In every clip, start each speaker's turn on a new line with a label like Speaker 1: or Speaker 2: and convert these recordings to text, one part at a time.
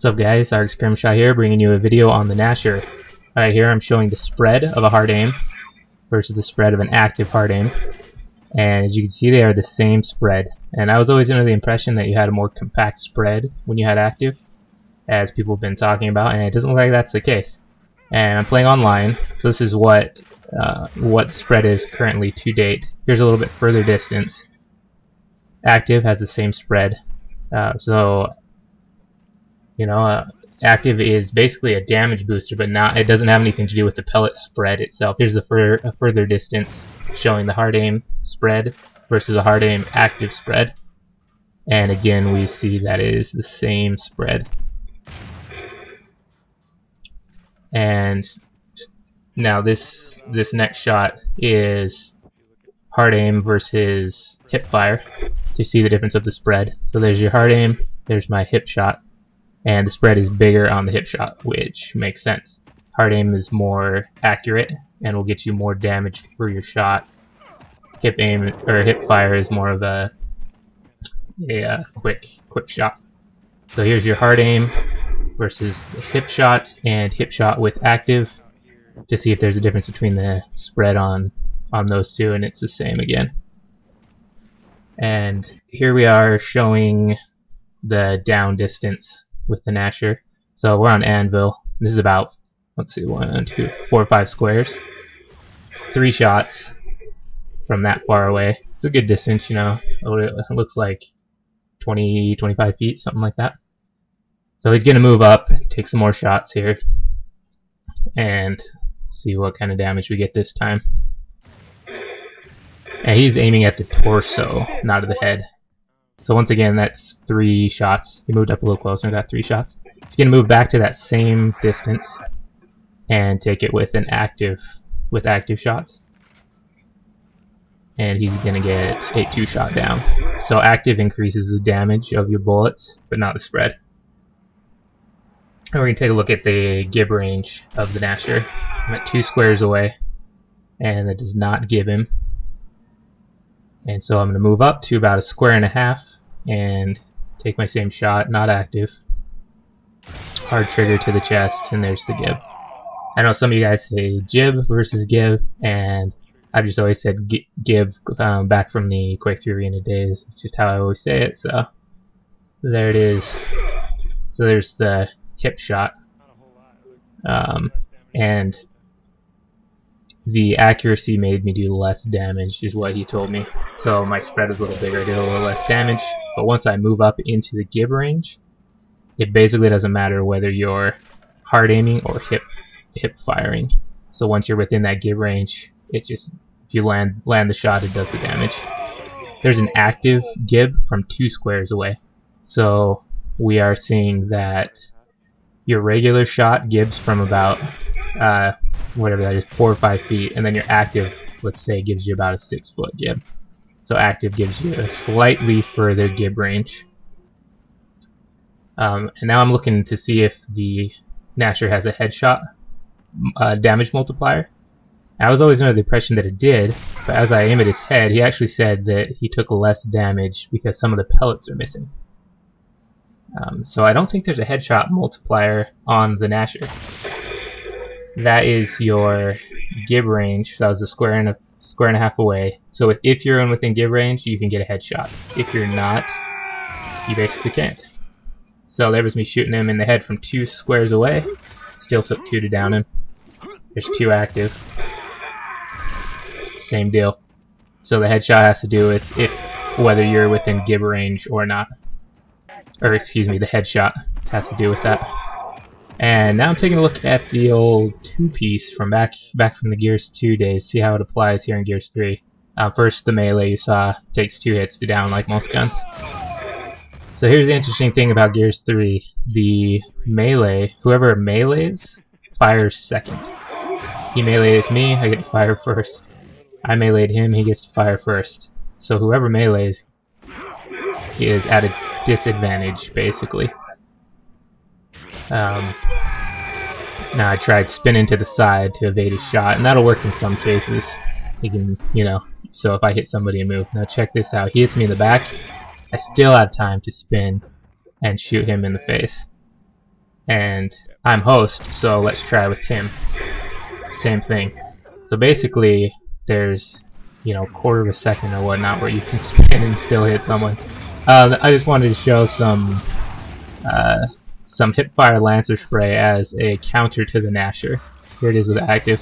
Speaker 1: What's up guys, GEARSrx here, bringing you a video on the Gnasher. Right here I'm showing the spread of a hard aim versus the spread of an active hard aim. And as you can see, they are the same spread. And I was always under the impression that you had a more compact spread when you had active, as people have been talking about, and it doesn't look like that's the case. And I'm playing online, so this is what the spread is currently to date. Here's a little bit further distance. Active has the same spread. Active is basically a damage booster, but it doesn't have anything to do with the pellet spread itself. Here's a further distance showing the hard aim spread versus a hard aim active spread. And again, we see that it is the same spread. And now this next shot is hard aim versus hip fire to see the difference of the spread. So there's your hard aim, there's my hip shot. And the spread is bigger on the hip shot, which makes sense. Hard aim is more accurate and will get you more damage for your shot. Hip aim or hip fire is more of a quick shot. So here's your hard aim versus the hip shot and hip shot with active to see if there's a difference between the spread on those two, and it's the same again. And here we are showing the down distance with the Gnasher. So we're on anvil. This is about, let's see, 1, 2, 4, 5 squares. 3 shots from that far away. It's a good distance, you know. It looks like 20, 25 feet, something like that. So he's gonna move up, take some more shots here, and see what kind of damage we get this time. And he's aiming at the torso, not at the head. So once again, that's 3 shots. He moved up a little closer and got 3 shots. He's going to move back to that same distance and take it with active shots. And he's going to get a 2-shot down. So active increases the damage of your bullets, but not the spread. And we're going to take a look at the gib range of the Gnasher. I'm at 2 squares away, and that does not give him. And so I'm going to move up to about 1.5 squares and take my same shot, not active. Hard trigger to the chest, and there's the gib. I know some of you guys say jib versus gib, and I've just always said gib back from the Quake 3 Arena days. It's just how I always say it, so there it is. So there's the hip shot. And the accuracy made me do less damage, is what he told me. So my spread is a little bigger, I did a little less damage. But once I move up into the gib range, it basically doesn't matter whether you're hard aiming or hip firing. So once you're within that gib range, it just, if you land the shot, it does the damage. There's an active gib from 2 squares away. So we are seeing that your regular shot gibs from about whatever that is, 4 or 5 feet, and then your active, let's say, gives you about a 6-foot gib. So active gives you a slightly further gib range. And now I'm looking to see if the Gnasher has a headshot damage multiplier. I was always under the impression that it did, but as I aim at his head, he actually said that he took less damage because some of the pellets are missing. So I don't think there's a headshot multiplier on the Gnasher. That is your gib range. That was a square and a half away. So if you're within gib range, you can get a headshot. If you're not, you basically can't. So there was me shooting him in the head from 2 squares away. Still took 2 to down him. There's 2 active. Same deal. So the headshot has to do with whether you're within gib range or not. Or excuse me, the headshot has to do with that. And now I'm taking a look at the old 2-piece from back from the Gears 2 days, see how it applies here in Gears 3. First, the melee you saw takes 2 hits to down like most guns. So here's the interesting thing about Gears 3. The melee, whoever melees, fires second. He melees me, I get to fire first. I meleeed him, he gets to fire first. So whoever melees is at a disadvantage, basically. Now I tried spinning to the side to evade his shot, and that'll work in some cases. He can, so if I hit somebody and move. Now check this out. He hits me in the back. I still have time to spin and shoot him in the face. and I'm host, so let's try with him. Same thing. So basically, there's, you know, quarter of a second or whatnot where you can spin and still hit someone. I just wanted to show some hipfire lancer spray as a counter to the Gnasher. Here it is with active.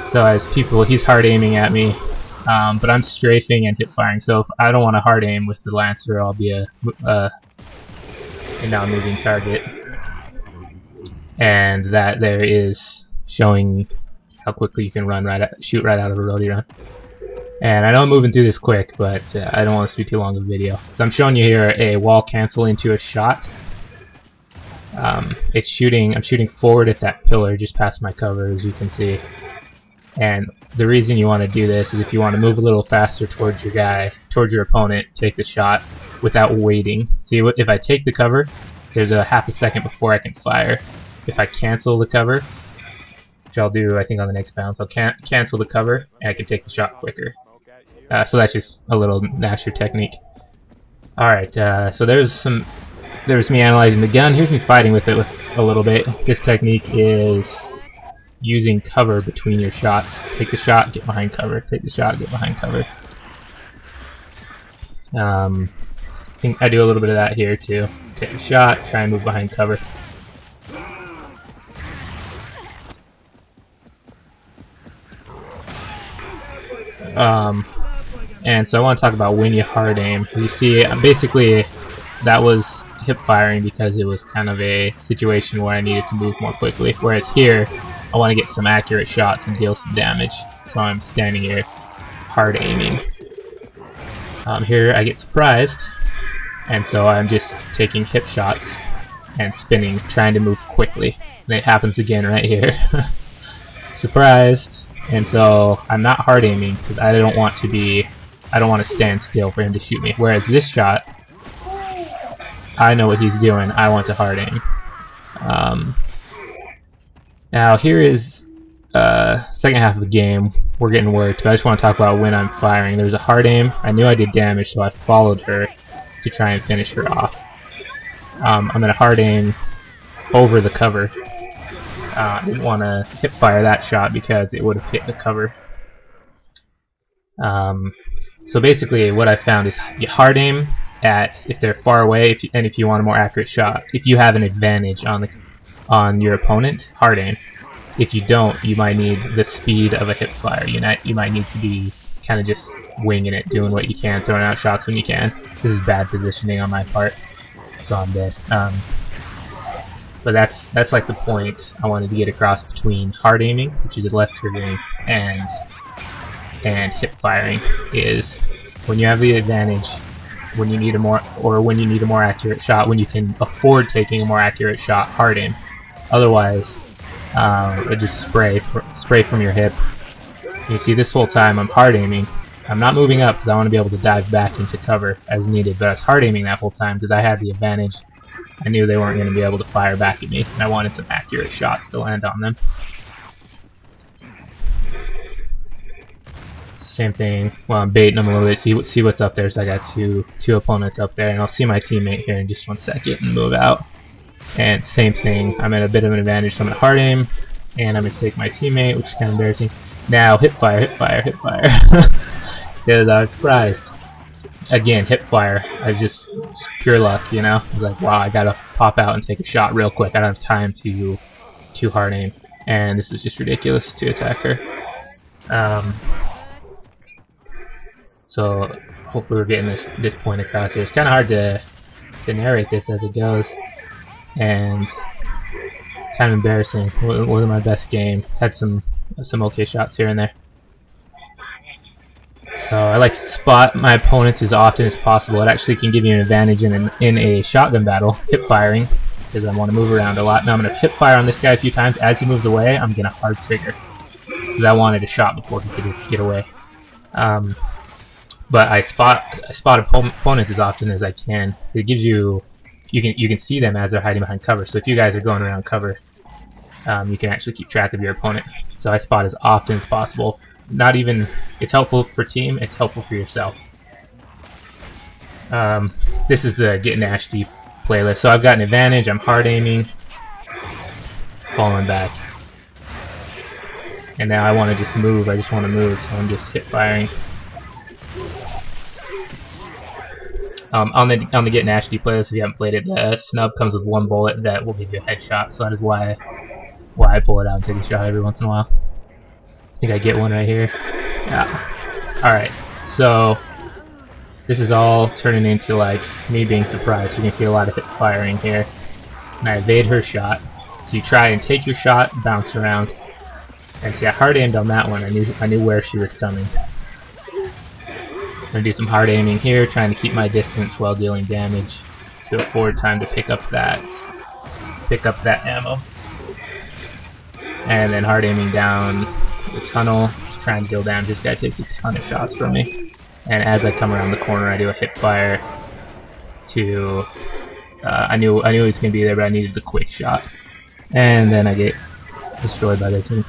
Speaker 1: So as people, he's hard aiming at me, but I'm strafing and hipfiring. So if I don't want to hard aim with the lancer, I'll be a non-moving target. And that there is showing how quickly you can shoot right out of a roadie run. And I know I'm moving through this quick, but I don't want this to be too long of a video. So I'm showing you here a wall cancel into a shot. I'm shooting forward at that pillar just past my cover, as you can see. And the reason you want to do this is if you want to move a little faster towards your opponent, take the shot without waiting. See, if I take the cover, there's a half a second before I can fire. If I cancel the cover, which I'll do I think on the next bounce, I'll cancel the cover and I can take the shot quicker. So that's just a little Gnasher technique. Alright, so there's me analyzing the gun. Here's me fighting with it a little bit. This technique is using cover between your shots. Take the shot, get behind cover. Take the shot, get behind cover. I think I do a little bit of that here too. Take the shot, try and move behind cover. And so I want to talk about when you hard aim. As you see, basically that was hip firing because it was kind of a situation where I needed to move more quickly. Whereas here, I want to get some accurate shots and deal some damage. So I'm standing here hard aiming. Here I get surprised, and so I'm just taking hip shots and spinning, trying to move quickly. And it happens again right here. Surprised. And so I'm not hard aiming because I don't want to stand still for him to shoot me. Whereas this shot, I know what he's doing. I want to hard aim. Now here is second half of the game. We're getting worked, but I just want to talk about when I'm firing. There's a hard aim. I knew I did damage, so I followed her to try and finish her off. I'm gonna hard aim over the cover. I didn't want to hip fire that shot because it would have hit the cover. So basically what I found is you hard aim at if they're far away, and if you want a more accurate shot. If you have an advantage on your opponent, hard aim. If you don't, you might need the speed of a hip fire. You might need to be kind of just winging it, doing what you can, throwing out shots when you can. This is bad positioning on my part, so I'm dead. But that's like the point I wanted to get across between hard aiming, which is left triggering, and hip firing, is when you have the advantage, when you need a more accurate shot, when you can afford taking a more accurate shot, hard aim. Otherwise, just spray from your hip. You see, this whole time I'm hard aiming. I'm not moving up because I want to be able to dive back into cover as needed, but I was hard aiming that whole time because I had the advantage. I knew they weren't going to be able to fire back at me, and I wanted some accurate shots to land on them. Same thing. Well, I'm baiting them a little bit. See what's up there. So I got two opponents up there, and I'll see my teammate here in just 1 second and move out. And same thing. I'm at a bit of an advantage, so I'm going to hard aim, and I'm going to take my teammate, which is kind of embarrassing. Now hip fire, because I was surprised. Again, hip fire. I just pure luck, you know. I was like, wow, I gotta pop out and take a shot real quick. I don't have time to hard aim, and this is just ridiculous to attack her. So hopefully we're getting this point across here. It's kind of hard to narrate this as it goes, and kind of embarrassing. Wasn't my best game. Had some okay shots here and there. So I like to spot my opponents as often as possible. It actually can give you an advantage in a shotgun battle, hip firing, because I want to move around a lot. Now I'm going to hip fire on this guy a few times. As he moves away, I'm going to hard trigger, because I wanted a shot before he could get away. But I spot opponents as often as I can. It gives you can see them as they're hiding behind cover. So if you guys are going around cover, you can actually keep track of your opponent. So I spot as often as possible. Not even, it's helpful for team, it's helpful for yourself. This is the Get Nash Deep playlist. So I've got an advantage, I'm hard aiming, falling back. And now I want to just move. I just want to move, so I'm just hip firing. On the Get Gnasher playlist, if you haven't played it, the snub comes with 1 bullet that will give you a headshot. So that is why I pull it out and take a shot every once in a while. I think I get one right here. Yeah. All right. So this is all turning into like me being surprised. You can see a lot of hip firing here, and I evade her shot. So you try and take your shot, bounce around, and see I hard aimed on that one. I knew where she was coming. I'm gonna do some hard aiming here, trying to keep my distance while dealing damage to afford time to pick up that ammo. And then hard aiming down the tunnel, just trying to deal damage. This guy takes a ton of shots from me. And as I come around the corner, I do a hip fire to. I knew he was gonna be there, but I needed the quick shot. And then I get destroyed by their team.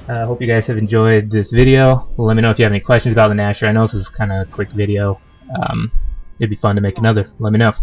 Speaker 1: I hope you guys have enjoyed this video. Let me know if you have any questions about the Gnasher. I know this is kind of a quick video. It'd be fun to make another. Let me know.